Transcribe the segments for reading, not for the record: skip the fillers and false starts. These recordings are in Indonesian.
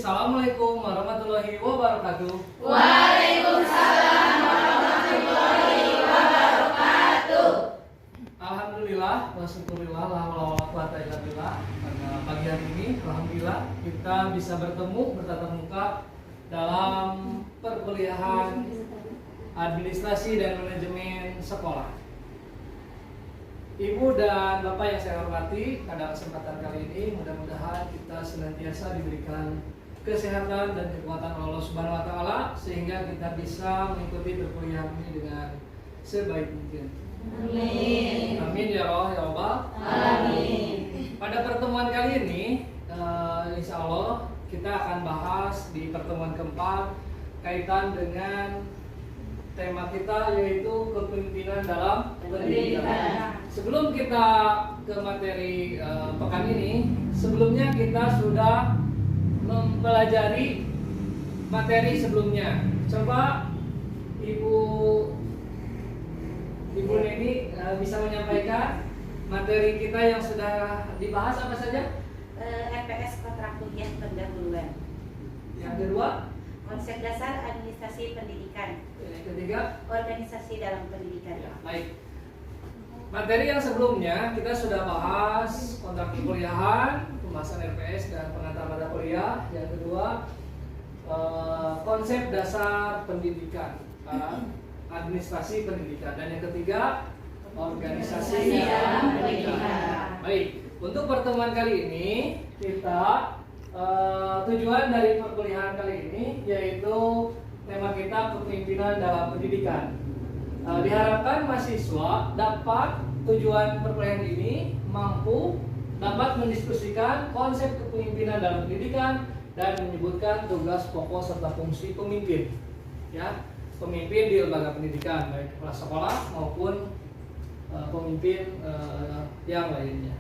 Assalamualaikum warahmatullahi wabarakatuh. Waalaikumsalam warahmatullahi wabarakatuh. Alhamdulillah, wasyukurillah, la haula wala quwata illa billah. Pada pagi hari ini, alhamdulillah kita bisa bertemu bertatap muka dalam perkuliahan administrasi dan manajemen sekolah. Ibu dan Bapak yang saya hormati, pada kesempatan kali ini mudah-mudahan kita senantiasa diberikan kesehatan dan kekuatan Allah Subhanahu wa taala sehingga kita bisa mengikuti perkuliahan ini dengan sebaik mungkin. Amin. Amin ya Allah ya Rabbal. Amin. Pada pertemuan kali ini, insya Allah kita akan bahas di pertemuan keempat kaitan dengan tema kita yaitu kepemimpinan dalam pendidikan. Sebelum kita ke materi pekan ini, sebelumnya kita sudah mempelajari materi sebelumnya. Coba Ibu Neni bisa menyampaikan materi kita yang sudah dibahas apa saja? RPS kontrak kuliah pendahuluan. Yang kedua, Konsep dasar administrasi pendidikan. yang ketiga, Organisasi dalam pendidikan. ya, baik. Materi yang sebelumnya kita sudah bahas kontrak perkuliahan, pembahasan RPS dan pengantar mata kuliah. Yang kedua, konsep dasar pendidikan, administrasi pendidikan, dan yang ketiga, organisasi dalam pendidikan. Baik, untuk pertemuan kali ini kita tujuan dari perkuliahan kali ini yaitu tema kita kepemimpinan dalam pendidikan. Diharapkan mahasiswa dapat tujuan perkuliahan ini mampu dapat mendiskusikan konsep kepemimpinan dalam pendidikan dan menyebutkan tugas pokok serta fungsi pemimpin, ya, pemimpin di lembaga pendidikan baik kepala sekolah maupun pemimpin yang lainnya.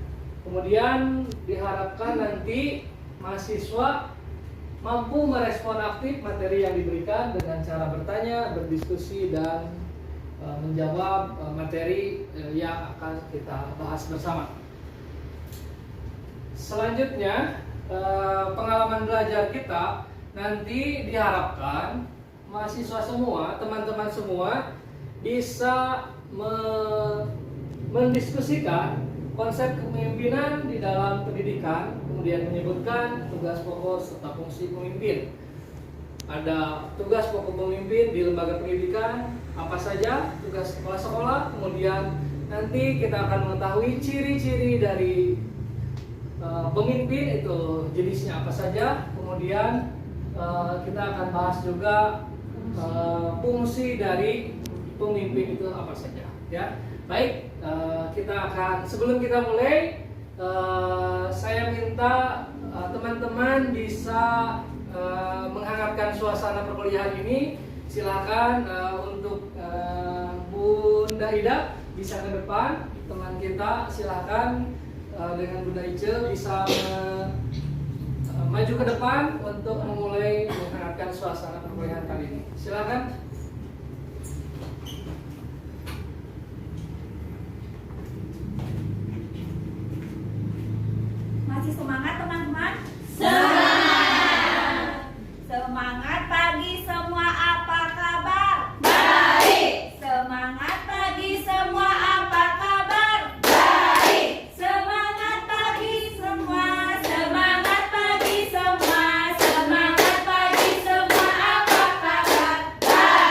Kemudian diharapkan nanti mahasiswa mampu merespon aktif materi yang diberikan dengan cara bertanya, berdiskusi, dan menjawab materi yang akan kita bahas bersama. Selanjutnya, pengalaman belajar kita nanti diharapkan mahasiswa semua, teman-teman semua bisa mendiskusikan konsep kepemimpinan di dalam pendidikan, kemudian menyebutkan tugas pokok serta fungsi pemimpin. Ada tugas pokok pemimpin di lembaga pendidikan, apa saja tugas kepala sekolah, kemudian nanti kita akan mengetahui ciri-ciri dari pemimpin itu jenisnya apa saja, kemudian kita akan bahas juga fungsi dari pemimpin itu apa saja, ya. Baik, kita akan sebelum kita mulai, saya minta teman-teman bisa menghangatkan suasana perkuliahan ini. Silakan untuk Bunda Ida bisa ke depan, teman kita silakan dengan Bunda Ice bisa maju ke depan untuk memulai menghangatkan suasana perkuliahan kali ini. Silakan. Masih semangat teman-teman? Semangat. Semangat pagi semua, apa kabar? Baik. Semangat pagi semua, apa kabar? Baik. Semangat pagi semua, Semangat pagi semua. Semangat pagi semua. Apa kabar? Baik.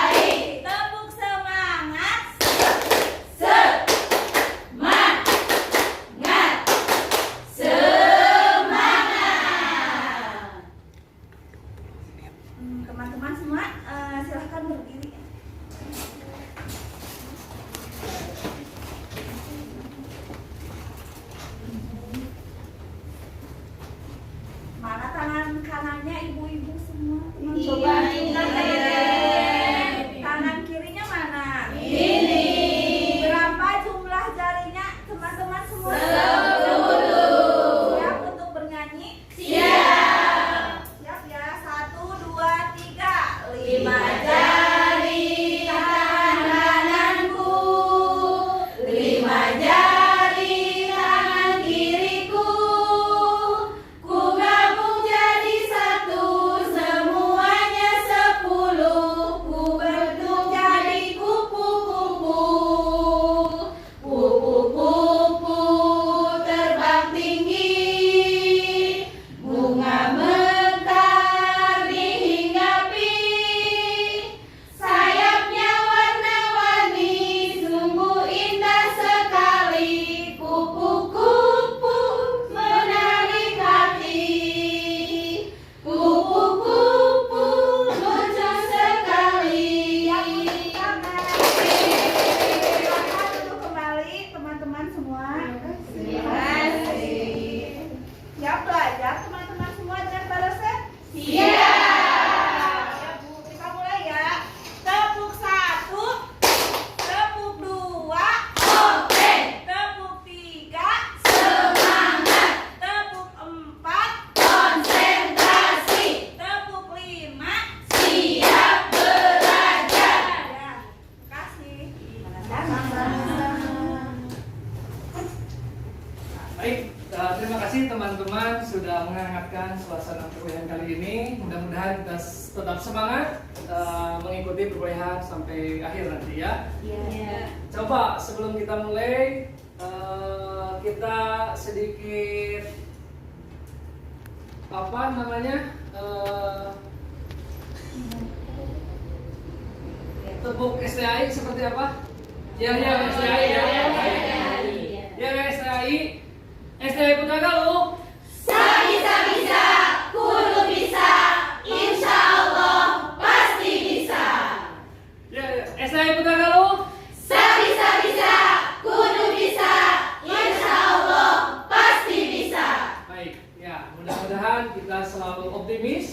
Baik, terima kasih teman-teman sudah menghangatkan suasana perkuliahan kali ini. Mudah-mudahan kita tetap semangat mengikuti perkuliahan sampai akhir nanti ya. Iya. Coba sebelum kita mulai, kita sedikit apa namanya tepuk STI seperti apa? Ya STI ya. Ya STI. STI Putra Galuh. Bisa-bisa, kudu bisa, insya Allah pasti bisa. Ya STI Putra Galuh. Bisa-bisa, kudu bisa, insya Allah pasti bisa. Baik, ya mudah-mudahan kita selalu optimis,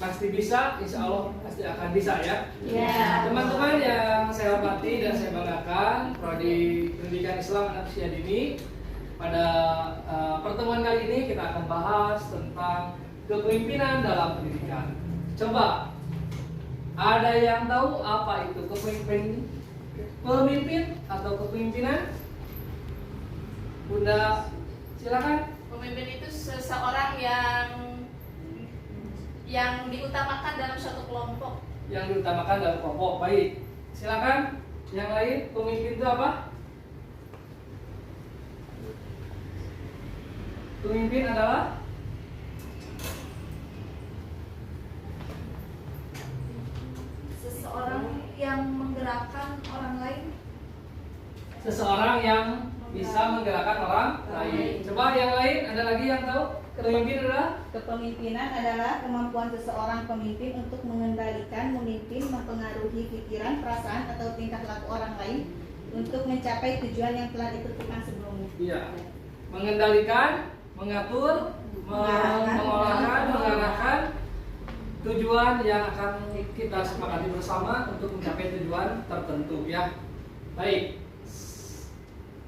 pasti bisa, insya Allah pasti akan bisa ya. Ya. Teman-teman yang saya hormati dan saya banggakan, Prodi Pendidikan Islam Anak Usia Dini. Pada pertemuan kali ini kita akan bahas tentang kepemimpinan dalam pendidikan. Coba, ada yang tahu apa itu pemimpin atau kepemimpinan? Bunda, silakan. Pemimpin itu seseorang yang diutamakan dalam suatu kelompok. Yang diutamakan dalam kelompok. Baik, silakan. Yang lain, pemimpin itu apa? Pemimpin adalah Seseorang yang menggerakkan orang lain. seseorang yang bisa menggerakkan orang lain. Coba yang lain, ada lagi yang tahu? Pemimpin adalah Kepemimpinan adalah kemampuan seseorang pemimpin untuk mengendalikan, memimpin, mempengaruhi pikiran, perasaan, atau tingkah laku orang lain untuk mencapai tujuan yang telah ditentukan sebelumnya. iya, mengendalikan, mengatur, mengarahkan tujuan yang akan kita sepakati bersama untuk mencapai tujuan tertentu ya. Baik.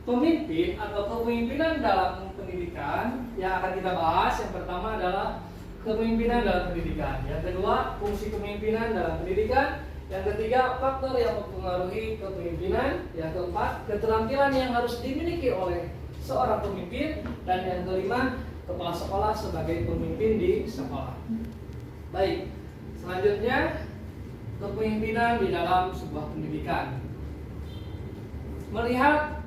Pemimpin atau kepemimpinan dalam pendidikan yang akan kita bahas, yang pertama adalah kepemimpinan dalam pendidikan, yang kedua fungsi kepemimpinan dalam pendidikan, yang ketiga faktor yang mempengaruhi kepemimpinan, yang keempat keterampilan yang harus dimiliki oleh seorang pemimpin, dan yang kelima kepala sekolah sebagai pemimpin di sekolah. Baik, selanjutnya kepemimpinan di dalam sebuah pendidikan. Melihat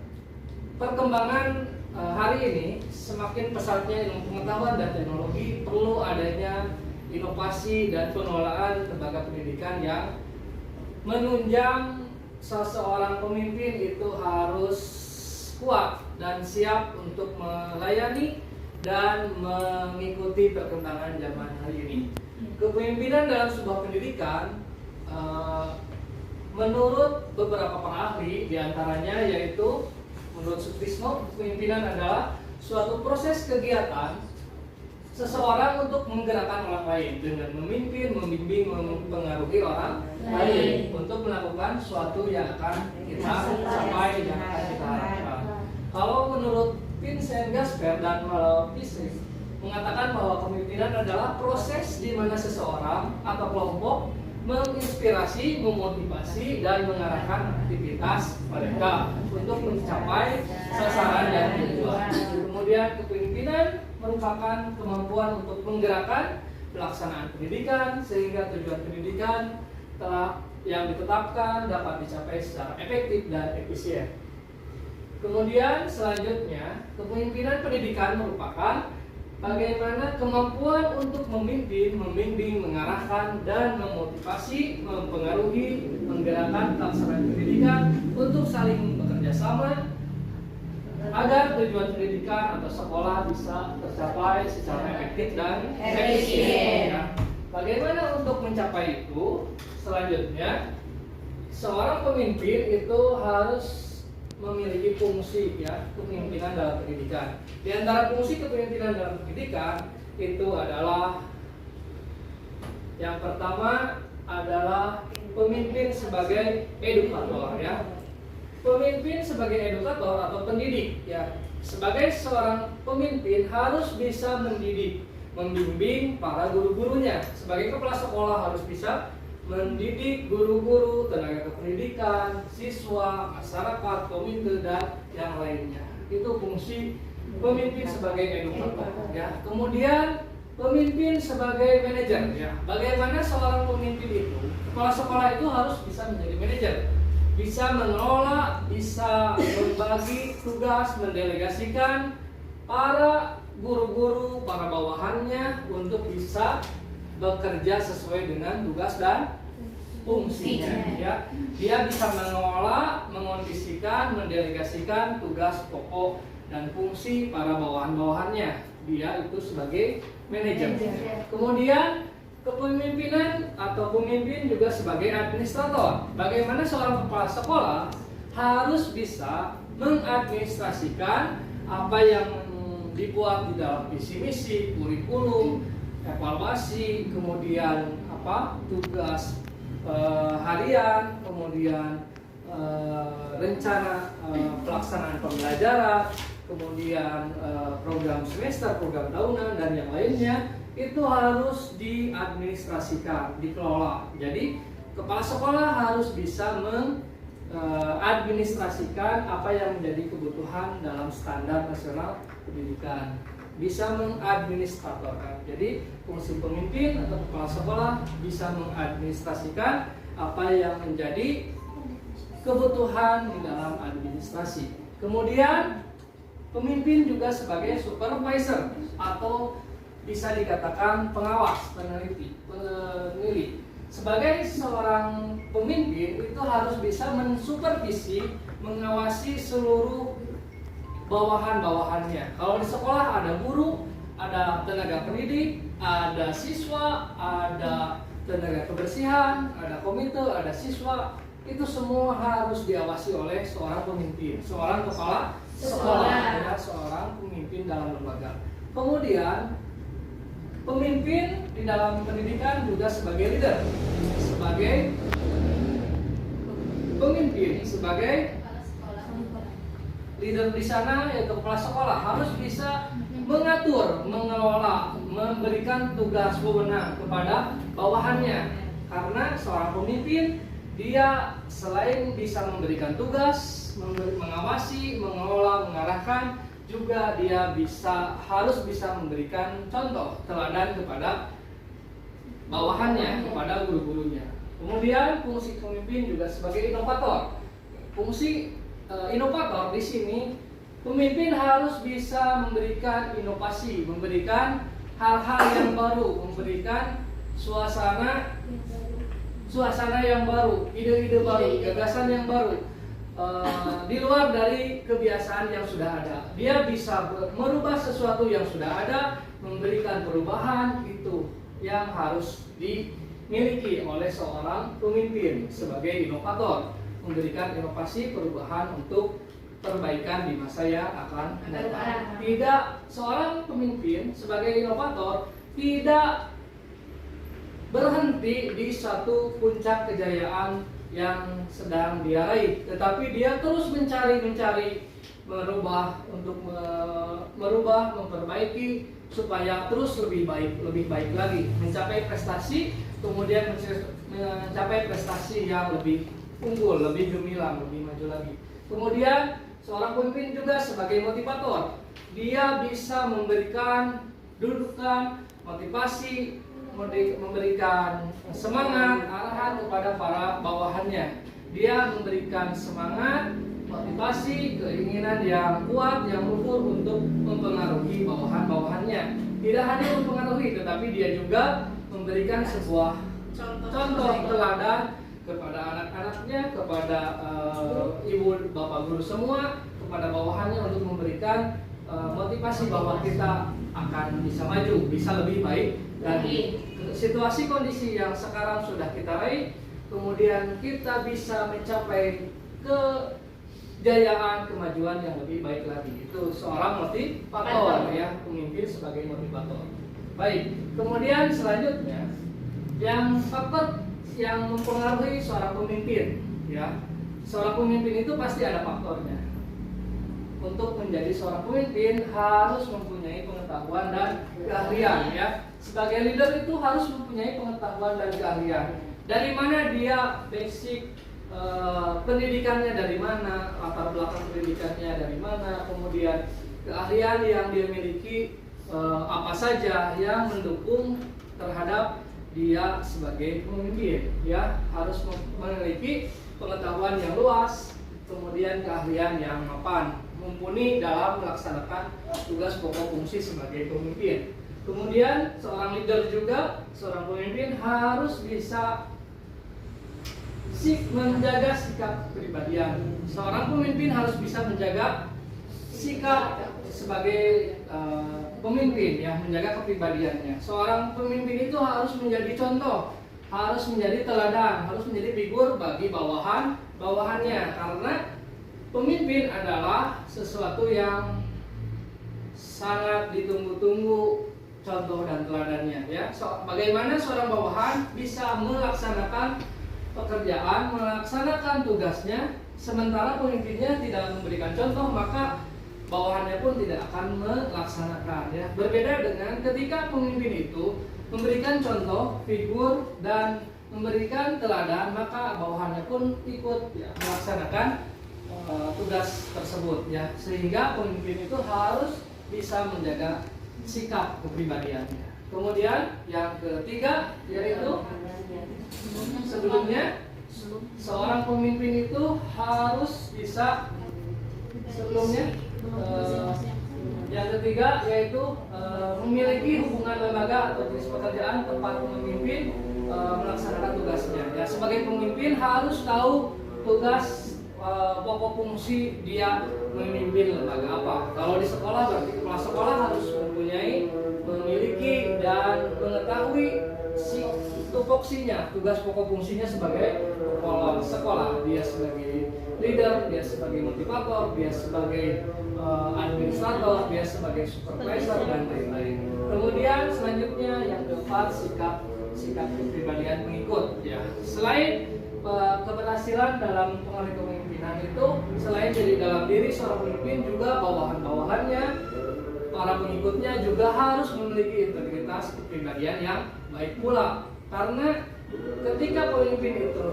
perkembangan hari ini, semakin pesatnya ilmu pengetahuan dan teknologi, perlu adanya inovasi dan pengelolaan lembaga pendidikan yang menunjang seseorang pemimpin itu harus kuat dan siap untuk melayani dan mengikuti perkembangan zaman hari ini. Kepemimpinan dalam sebuah pendidikan menurut beberapa para ahli, diantaranya yaitu menurut Sutrisno, kepemimpinan adalah suatu proses kegiatan seseorang untuk menggerakkan orang lain dengan memimpin, membimbing, mempengaruhi orang lain untuk melakukan suatu yang akan kita capai, yang akan kita harapkan. Kalau menurut Vincent Gasper dan Malo Pisik mengatakan bahwa kepemimpinan adalah proses di mana seseorang atau kelompok menginspirasi, memotivasi, dan mengarahkan aktivitas mereka untuk mencapai sasaran dan tujuan. Kemudian kepemimpinan merupakan kemampuan untuk menggerakkan pelaksanaan pendidikan sehingga tujuan pendidikan yang ditetapkan dapat dicapai secara efektif dan efisien. Kemudian selanjutnya, kepemimpinan pendidikan merupakan bagaimana kemampuan untuk memimpin, membimbing, mengarahkan, dan memotivasi, mempengaruhi, menggerakkan pelaksanaan pendidikan untuk saling bekerja sama agar tujuan pendidikan atau sekolah bisa tercapai secara efektif dan efisien. Ya. Bagaimana untuk mencapai itu? Selanjutnya, seorang pemimpin itu harus memiliki fungsi ya kepemimpinan dalam pendidikan. Di antara fungsi kepemimpinan dalam pendidikan itu adalah yang pertama adalah pemimpin sebagai edukator ya. Pemimpin sebagai edukator atau pendidik ya. Sebagai seorang pemimpin harus bisa mendidik, membimbing para guru-gurunya. Sebagai kepala sekolah harus bisa mendidik guru-guru, tenaga kependidikan, siswa, masyarakat, komite, dan yang lainnya. Itu fungsi pemimpin sebagai edukator, ya. Kemudian pemimpin sebagai manajer, ya. Bagaimana seorang pemimpin itu, kepala sekolah itu harus bisa menjadi manajer, bisa mengelola, bisa membagi tugas, mendelegasikan para guru-guru, para bawahannya untuk bisa bekerja sesuai dengan tugas dan fungsinya, ya. Dia bisa mengelola, mengondisikan, mendelegasikan tugas pokok dan fungsi para bawahan-bawahannya. Dia itu sebagai manajer. Kemudian kepemimpinan atau pemimpin juga sebagai administrator. Bagaimana seorang kepala sekolah harus bisa mengadministrasikan apa yang dibuat di dalam visi misi, kurikulum, evaluasi, kemudian tugas harian, kemudian rencana pelaksanaan pembelajaran, kemudian program semester, program tahunan, dan yang lainnya itu harus diadministrasikan, dikelola. Jadi kepala sekolah harus bisa mengadministrasikan apa yang menjadi kebutuhan dalam standar nasional pendidikan, bisa mengadministratorkan. Jadi fungsi pemimpin atau kepala sekolah bisa mengadministrasikan apa yang menjadi kebutuhan di dalam administrasi. Kemudian pemimpin juga sebagai supervisor atau bisa dikatakan pengawas, peneliti. Sebagai seorang pemimpin itu harus bisa mensupervisi, mengawasi seluruh bawahan-bawahannya. Kalau di sekolah ada guru, ada tenaga pendidik, ada siswa, ada tenaga kebersihan, ada komite, ada siswa. Itu semua harus diawasi oleh seorang pemimpin, seorang kepala sekolah, ya, seorang pemimpin dalam lembaga. Kemudian pemimpin di dalam pendidikan juga sebagai leader, sebagai pemimpin, sebagai leader di sana yaitu kepala sekolah harus bisa mengatur, mengelola, memberikan tugas wewenang kepada bawahannya. Karena seorang pemimpin dia selain bisa memberikan tugas, mengawasi, mengelola, mengarahkan, juga dia harus bisa memberikan contoh teladan kepada bawahannya, kepada guru-gurunya. Kemudian fungsi pemimpin juga sebagai inovator. Fungsi inovator di sini pemimpin harus bisa memberikan inovasi, memberikan hal-hal yang baru, memberikan suasana yang baru, ide-ide baru, gagasan yang baru, di luar dari kebiasaan yang sudah ada. Dia bisa merubah sesuatu yang sudah ada, memberikan perubahan. Itu yang harus dimiliki oleh seorang pemimpin sebagai inovator, memberikan inovasi, perubahan untuk perbaikan di masa yang akan datang. Tidak, seorang pemimpin sebagai inovator tidak berhenti di satu puncak kejayaan yang sedang dia raih, tetapi dia terus mencari, merubah, untuk merubah, memperbaiki supaya terus lebih baik lagi, mencapai prestasi, kemudian mencapai prestasi yang lebih unggul, lebih gemilang, lebih maju lagi. Kemudian seorang pemimpin juga sebagai motivator, dia bisa memberikan dudukan, motivasi, memberikan semangat, arahan kepada para bawahannya. Dia memberikan semangat, motivasi, keinginan yang kuat, yang luhur untuk mempengaruhi bawahan-bawahannya. Tidak hanya mempengaruhi, tetapi dia juga memberikan sebuah contoh teladan kepada anak-anaknya, kepada ibu bapak guru semua, kepada bawahannya untuk memberikan motivasi bahwa kita akan bisa maju, bisa lebih baik. Dan situasi kondisi yang sekarang sudah kita raih, kemudian kita bisa mencapai kejayaan, kemajuan yang lebih baik lagi. Itu seorang motivator, ya, pemimpin sebagai motivator. Baik, kemudian selanjutnya yang faktor yang mempengaruhi seorang pemimpin, ya. Seorang pemimpin itu pasti ada faktornya. Untuk menjadi seorang pemimpin harus mempunyai pengetahuan dan keahlian, ya. Sebagai leader itu harus mempunyai pengetahuan dan keahlian. Dari mana dia basic pendidikannya, dari mana, latar belakang pendidikannya dari mana, kemudian keahlian yang dia miliki apa saja yang mendukung terhadap dia sebagai pemimpin, ya harus memiliki pengetahuan yang luas, kemudian keahlian yang mapan, mumpuni dalam melaksanakan tugas pokok fungsi sebagai pemimpin. Kemudian seorang leader juga, seorang pemimpin harus bisa menjaga sikap kepribadian. Seorang pemimpin harus bisa menjaga sikap sebagai pemimpin, ya, menjaga kepribadiannya. Seorang pemimpin itu harus menjadi contoh, harus menjadi teladan, harus menjadi figur bagi bawahannya, karena pemimpin adalah sesuatu yang sangat ditunggu-tunggu contoh dan teladannya, ya. Bagaimana seorang bawahan bisa melaksanakan pekerjaan, melaksanakan tugasnya, sementara pemimpinnya tidak memberikan contoh, maka bawahannya pun tidak akan melaksanakan, ya. Berbeda dengan ketika pemimpin itu memberikan contoh, figur, dan memberikan teladan, maka bawahannya pun ikut, ya, melaksanakan tugas tersebut, ya. Sehingga pemimpin itu harus bisa menjaga sikap kepribadiannya. Kemudian yang ketiga yaitu sebelumnya seorang pemimpin itu harus bisa yang ketiga yaitu memiliki hubungan lembaga atau jenis pekerjaan tempat pemimpin melaksanakan tugasnya. Ya, sebagai pemimpin harus tahu tugas pokok fungsi dia memimpin lembaga apa. Kalau di sekolah berarti kepala sekolah harus memiliki dan mengetahui tupoksinya, tugas pokok fungsinya sebagai kepala sekolah. Dia sebagai leader, dia sebagai motivator, dia sebagai administrator, dia sebagai supervisor, dan lain-lain. Kemudian selanjutnya yang keempat, sikap kepribadian pengikut, ya. Selain keberhasilan dalam pengambil kepemimpinan itu, selain jadi dalam diri seorang pemimpin, juga bawahan-bawahannya, para pengikutnya juga harus memiliki integritas kepribadian yang baik pula. Karena ketika pemimpin itu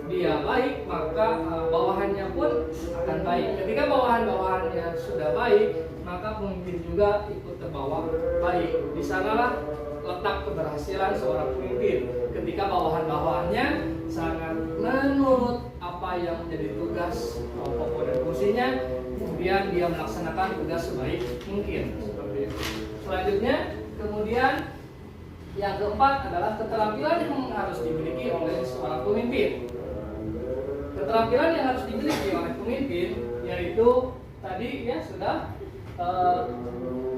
dia baik, maka bawahannya pun akan baik. Ketika bawahan-bawahannya sudah baik, maka pemimpin juga ikut terbawa baik. Di sanalah letak keberhasilan seorang pemimpin. Ketika bawahan-bawahannya sangat menurut apa yang menjadi tugas pokok dan fungsinya, kemudian dia melaksanakan tugas sebaik mungkin. Seperti itu. Selanjutnya, kemudian yang keempat adalah keterampilan yang harus dimiliki oleh seorang pemimpin. Keterampilan yang harus dimiliki oleh pemimpin yaitu tadi, ya, sudah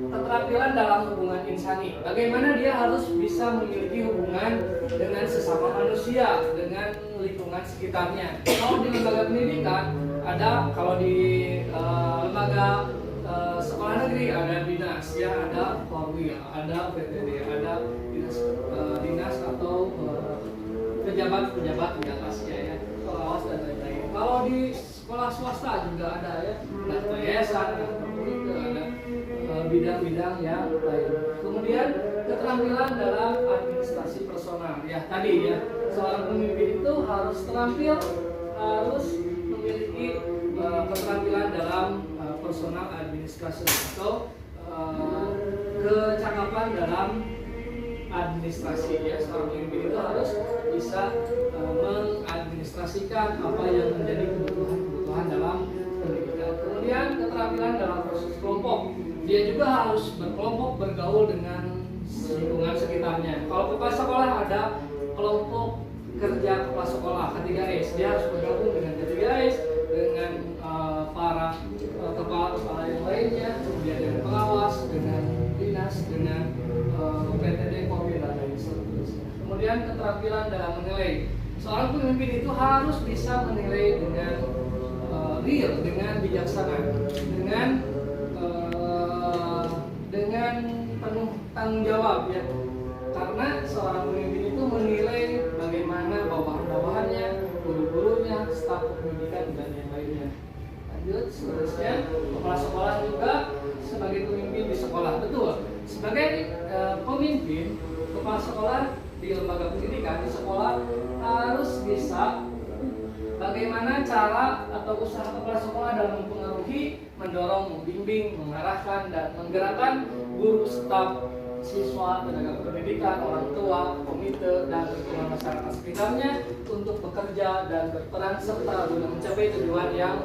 keterampilan dalam hubungan insani. Bagaimana dia harus bisa memiliki hubungan dengan sesama manusia, dengan lingkungan sekitarnya. Kalau di lembaga pendidikan ada, kalau di lembaga sekolah negeri ada dinas, ya, ada Polri, ada PTD, ada dinas atau pejabat-pejabat di atasnya, ya, pengawas dan lain-lain. Kalau di sekolah swasta juga ada, ya, ada yayasan, ada bidang-bidang yang lain. Kemudian keterampilan dalam administrasi personal, ya, tadi, ya, seorang pemimpin itu harus terampil, harus memiliki keterampilan dalam personal administration atau kecakapan dalam administrasi, ya. Seorang pemimpin itu harus bisa mengadministrasikan apa yang menjadi kebutuhan dalam pendidikan. Kemudian keterampilan dalam proses kelompok, dia juga harus berkelompok, bergaul dengan lingkungan sekitarnya. Kalau kepala sekolah ada kelompok kerja kepala sekolah K3S, dia harus bergabung dengan K3S, dengan para kepala-kepala yang lainnya, kemudian dengan pengawas, dengan dinas, dengan PTD, Kopi, dan lain sebagainya. Kemudian keterampilan dalam menilai. Seorang pemimpin itu harus bisa menilai dengan real, dengan bijaksana, dengan penuh tanggung jawab, ya. Karena seorang pemimpin itu menilai bagaimana bawahan-bawahannya, guru-gurunya, staf pendidikan, dan yang lainnya. Lanjut, seterusnya, kepala sekolah juga sebagai pemimpin di sekolah. Betul, sebagai pemimpin, kepala sekolah di lembaga pendidikan di sekolah harus bisa bagaimana cara atau usaha kepala sekolah dalam mempengaruhi, mendorong, membimbing, mengarahkan, dan menggerakkan guru, staf, siswa, tenaga pendidikan, orang tua, komite, dan lingkungan masyarakat sekitarnya untuk bekerja dan berperan serta guna mencapai tujuan yang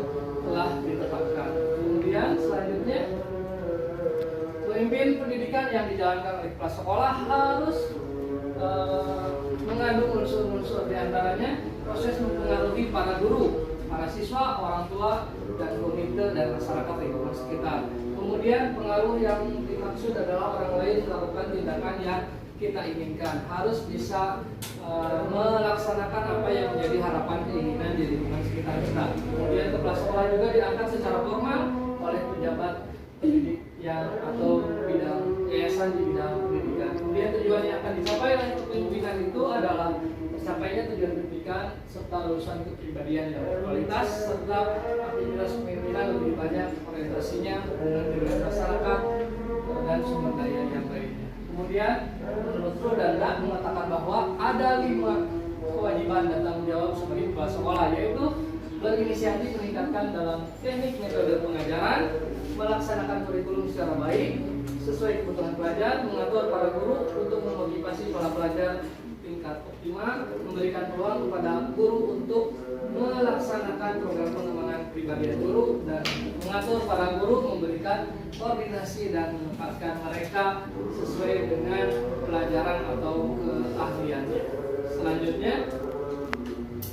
telah ditetapkan. Kemudian selanjutnya, pemimpin pendidikan yang dijalankan oleh kepala sekolah harus mengandung unsur-unsur diantaranya proses mempengaruhi para guru, para siswa, orang tua, dan komite dan masyarakat lingkungan sekitar. Kemudian pengaruh yang dimaksud adalah orang lain melakukan tindakan yang kita inginkan, harus bisa melaksanakan apa yang menjadi harapan keinginan di lingkungan sekitar kita. Kemudian kepala sekolah juga diangkat secara formal oleh pejabat pendidik yang atau bidang yayasan di bidang pendidikan. Kemudian tujuan yang akan dicapai oleh kepemimpinan itu adalah tercapainya tujuan pendidikan serta lulusan kepribadian yang berkualitas serta aktivitas kepemimpinan lebih banyak orientasinya dengan masyarakat dan sumber daya yang lainnya. Kemudian menurut Pro dan DAK mengatakan bahwa ada 5 kewajiban dan tanggung jawab sebagai kepala sekolah, yaitu berinisiatif meningkatkan dalam teknik metode pengajaran, melaksanakan kurikulum secara baik sesuai kebutuhan pelajar, mengatur para guru untuk memotivasi para pelajar tingkat optimal, memberikan peluang kepada guru untuk melaksanakan program pengembangan kepribadian guru, dan mengatur para guru, memberikan koordinasi dan menempatkan mereka sesuai dengan pelajaran atau keahliannya. Selanjutnya,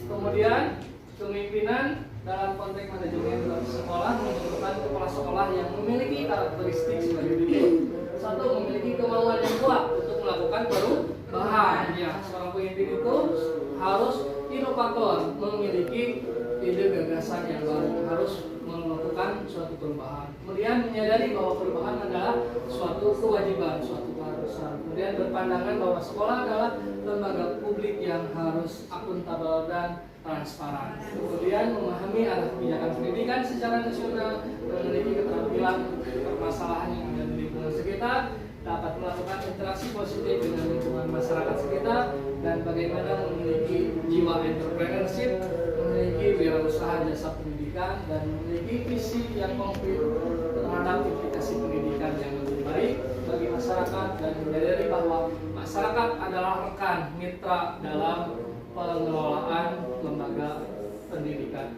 kemudian kepemimpinan dalam konteks manajemen sekolah membutuhkan kepala sekolah yang memiliki karakteristik sebagai berikut. 1. Memiliki kemauan yang kuat untuk melakukan perubahan. Ya, seorang pemimpin itu harus inovator, memiliki ide gagasan yang baru, harus melakukan suatu perubahan. Kemudian menyadari bahwa perubahan adalah suatu kewajiban, suatu keharusan. Kemudian berpandangan bahwa sekolah adalah lembaga publik yang harus akuntabel dan transparan. Kemudian memahami arah kebijakan pendidikan secara nasional, memiliki keterampilan permasalahan yang ada di lingkungan sekitar, dapat melakukan interaksi positif dengan lingkungan masyarakat sekitar, dan bagaimana memiliki jiwa entrepreneurship, memiliki wirausaha jasa pendidikan, dan memiliki visi yang konkret terhadap implikasi pendidikan yang lebih baik bagi masyarakat, dan menyadari bahwa masyarakat adalah rekan mitra dalam pengelolaan lembaga pendidikan.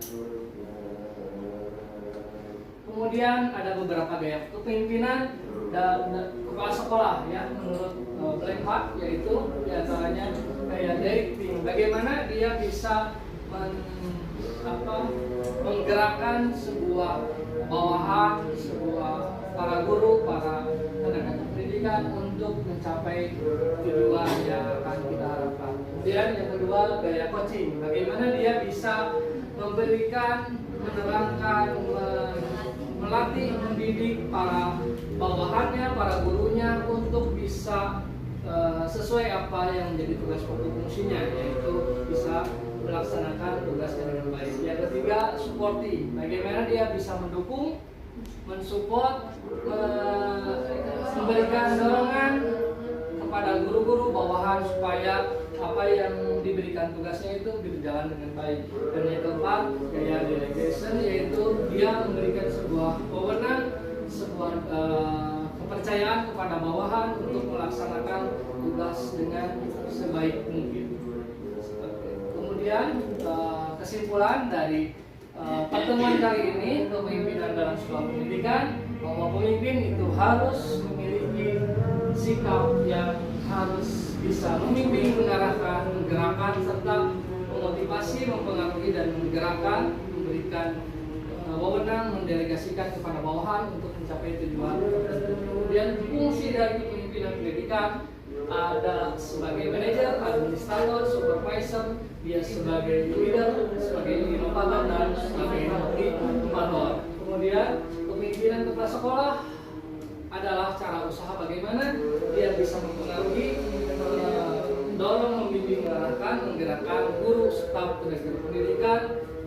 Kemudian ada beberapa gaya kepemimpinan dan kepala sekolah ya menurut Blanchard, yaitu diantaranya gaya directing. Bagaimana dia bisa menggerakkan sebuah bawahan, sebuah para guru, para tenaga pendidikan untuk mencapai tujuan yang akan kita harapkan. Kemudian yang kedua, gaya coaching. Bagaimana dia bisa memberikan, menerangkan, melatih, mendidik para bawahannya, para gurunya untuk bisa sesuai apa yang menjadi tugas pokok fungsinya, yaitu bisa melaksanakan tugasnya dengan baik. Yang ketiga, supporting. Bagaimana dia bisa mendukung, mensupport, memberikan dorongan kepada guru-guru bawahan supaya apa yang diberikan tugasnya itu berjalan dengan baik. Dan yang keempat, gaya delegation, yaitu dia memberikan sebuah wewenang, sebuah kepercayaan kepada bawahan untuk melaksanakan tugas dengan sebaik mungkin. Kemudian kesimpulan dari pertemuan kali ini, kepemimpinan dalam sebuah pendidikan, bahwa pemimpin itu harus memiliki sikap yang harus bisa membimbing, mengarahkan, menggerakkan, serta memotivasi, mempengaruhi, dan menggerakkan, memberikan wewenang, mendelegasikan kepada bawahan untuk mencapai tujuan tertentu. Kemudian fungsi dari kepemimpinan pendidikan ada sebagai manajer, administrator, supervisor, dia sebagai leader, sebagai inovator, dan sebagai motivator. Kemudian kepemimpinan kepala sekolah adalah cara usaha bagaimana dia bisa mempengaruhi, dorong, membimbing, mengarahkan, menggerakkan guru, staf, tenaga pendidikan,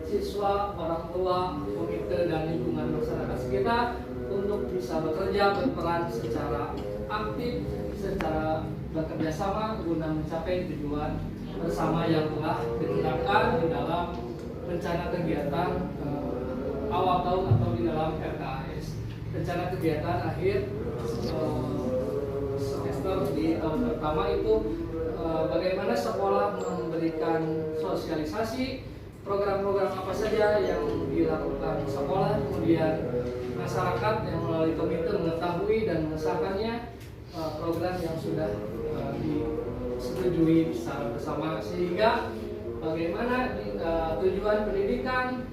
siswa, orang tua, komite, dan lingkungan masyarakat sekitar untuk bisa bekerja, berperan secara aktif, secara bekerja sama guna mencapai tujuan bersama yang telah ditetapkan di dalam rencana kegiatan awal tahun atau di dalam RKAS, rencana kegiatan akhir semester di tahun pertama itu bagaimana sekolah memberikan sosialisasi program-program apa saja yang dilakukan sekolah, kemudian masyarakat yang melalui komite mengetahui dan mengesahkannya program yang sudah disetujui secara bersama, sehingga bagaimana tujuan pendidikan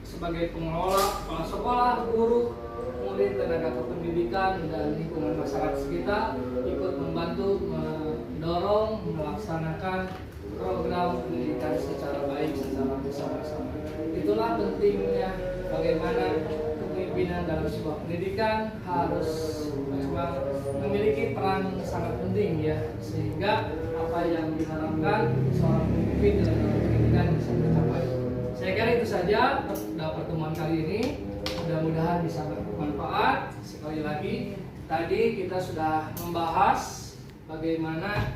sebagai pengelola, kepala sekolah, guru, kemudian tenaga kependidikan dan lingkungan masyarakat sekitar ikut membantu mendorong melaksanakan program pendidikan secara baik secara bersama-sama. Itulah pentingnya bagaimana kepemimpinan dalam sebuah pendidikan harus memang memiliki peran sangat penting ya, sehingga apa yang diharapkan seorang pemimpin dalam pendidikan bisa tercapai. Saya kira itu saja dalam pertemuan kali ini. Mudah-mudahan bisa bermanfaat. Sekali lagi, tadi kita sudah membahas bagaimana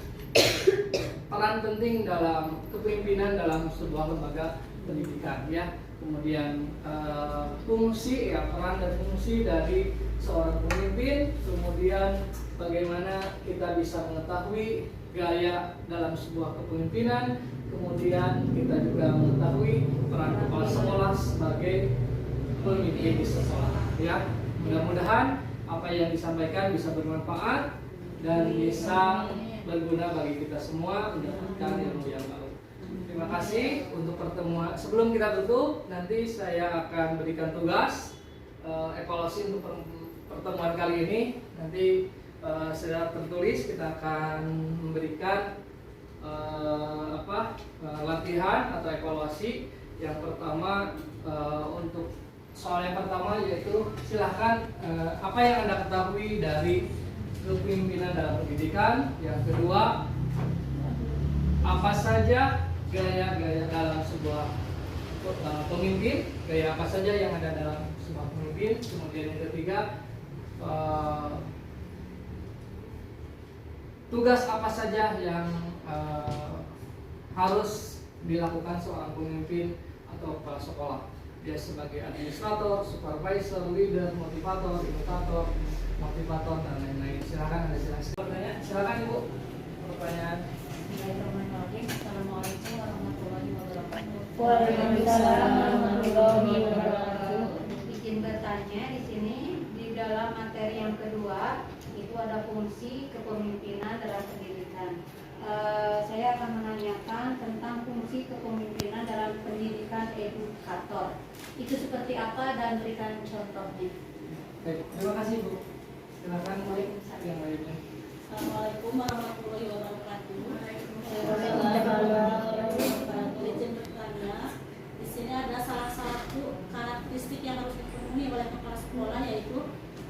peran penting dalam kepemimpinan dalam sebuah lembaga pendidikan ya. Kemudian fungsi ya, peran dan fungsi dari seorang pemimpin, kemudian bagaimana kita bisa mengetahui gaya dalam sebuah kepemimpinan, kemudian kita juga mengetahui peran kepala sekolah sebagai pemimpin di sekolah ya. Mudah-mudahan apa yang disampaikan bisa bermanfaat dan bisa berguna bagi kita semua, mendapatkan ilmu yang baru. Terima kasih untuk pertemuan. Sebelum kita tutup, nanti saya akan berikan tugas evaluasi untuk pertemuan kali ini. Nanti secara tertulis kita akan memberikan latihan atau evaluasi. Yang pertama untuk soal yang pertama yaitu silahkan apa yang Anda ketahui dari kepemimpinan dalam pendidikan. Yang kedua, apa saja gaya-gaya dalam sebuah pemimpin, gaya apa saja yang ada dalam sebuah pemimpin. Kemudian yang ketiga, tugas apa saja yang harus dilakukan seorang pemimpin atau kepala sekolah. Dia sebagai administrator, supervisor, leader, motivator, imitator, motivator dan lain-lain. Silakan Anda jelaskan. Pertanyaan, silakan Ibu. Pertanyaan. Assalamualaikum warahmatullahi wabarakatuh. Waalaikumsalam warahmatullahi wabarakatuh. Izin bertanya di sini di dalam materi yang kedua itu ada fungsi kepemimpinan dalam pendidikan. Saya akan menanyakan tentang fungsi kepemimpinan dalam pendidikan edukator. Itu seperti apa dan berikan contohnya. Baik, terima kasih Bu. Silakan yang lainnya. Assalamualaikum warahmatullahi wabarakatuh. Izin bertanya, di sini ada salah satu karakteristik yang harus dipenuhi oleh kepala sekolah, yaitu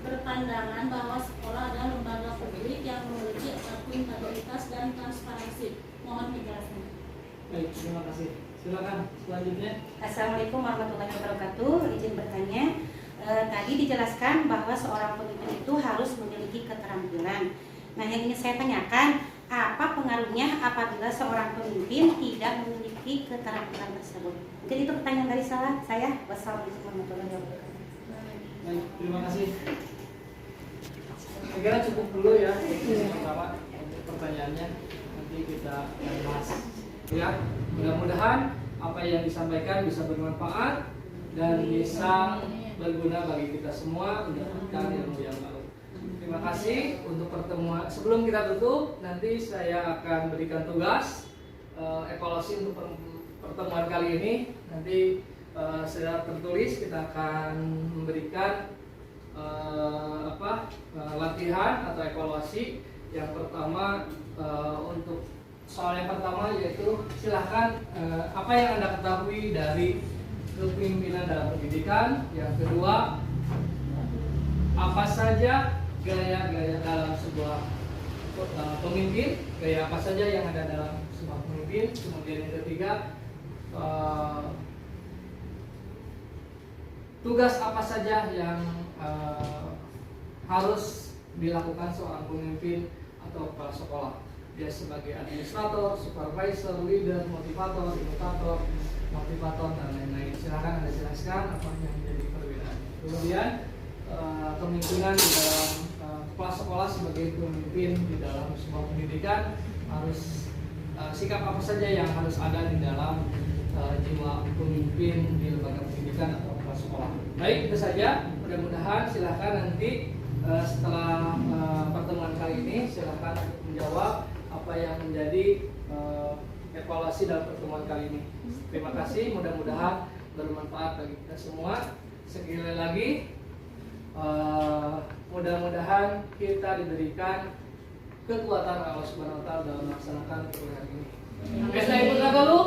berpandangan bahwa sekolah adalah lembaga publik yang memiliki akuntabilitas dan transparansi. Mohon penjelasan. Baik, terima kasih. Silakan selanjutnya. Assalamualaikum warahmatullahi wabarakatuh. Izin bertanya, tadi dijelaskan bahwa seorang pemimpin itu harus memiliki keterampilan. Nah, yang ingin saya tanyakan, apa pengaruhnya apabila seorang pemimpin tidak memiliki keterampilan tersebut? Jadi itu pertanyaan dari saya. Wassalamualaikum warahmatullahi wabarakatuh. Baik, terima kasih. Saya kira cukup dulu ya pertama untuk pertanyaannya, nanti kita akan bahas ya. Mudah-mudahan apa yang disampaikan bisa bermanfaat dan bisa berguna bagi kita semua, mendapatkan ilmu yang baru. Terima kasih untuk pertemuan. Sebelum kita tutup, nanti saya akan berikan tugas evaluasi untuk pertemuan kali ini. Nanti secara tertulis kita akan memberikan latihan atau evaluasi. Yang pertama untuk soal yang pertama yaitu silahkan apa yang Anda ketahui dari kepemimpinan dalam pendidikan. Yang kedua, apa saja gaya-gaya dalam sebuah pemimpin, gaya apa saja yang ada dalam sebuah pemimpin. Kemudian yang ketiga, tugas apa saja yang harus dilakukan seorang pemimpin atau kepala sekolah. Dia sebagai administrator, supervisor, leader, motivator, imitator, motivator dan lain-lain. Silakan Anda jelaskan apa yang menjadi perbedaan. Kemudian kemungkinan di dalam kepala sekolah sebagai pemimpin di dalam sebuah pendidikan harus sikap apa saja yang harus ada di dalam jiwa pemimpin di lembaga pendidikan atau kepala sekolah. Baik, itu saja. Mudah-mudahan silakan nanti setelah pertemuan kali ini silakan menjawab apa yang menjadi evaluasi dalam pertemuan kali ini. Terima kasih, mudah-mudahan bermanfaat bagi kita semua. Sekali lagi, mudah-mudahan kita diberikan kekuatan Allah Subhanahu wa taala dalam melaksanakan kuliah ini. Pesta ikut dulu.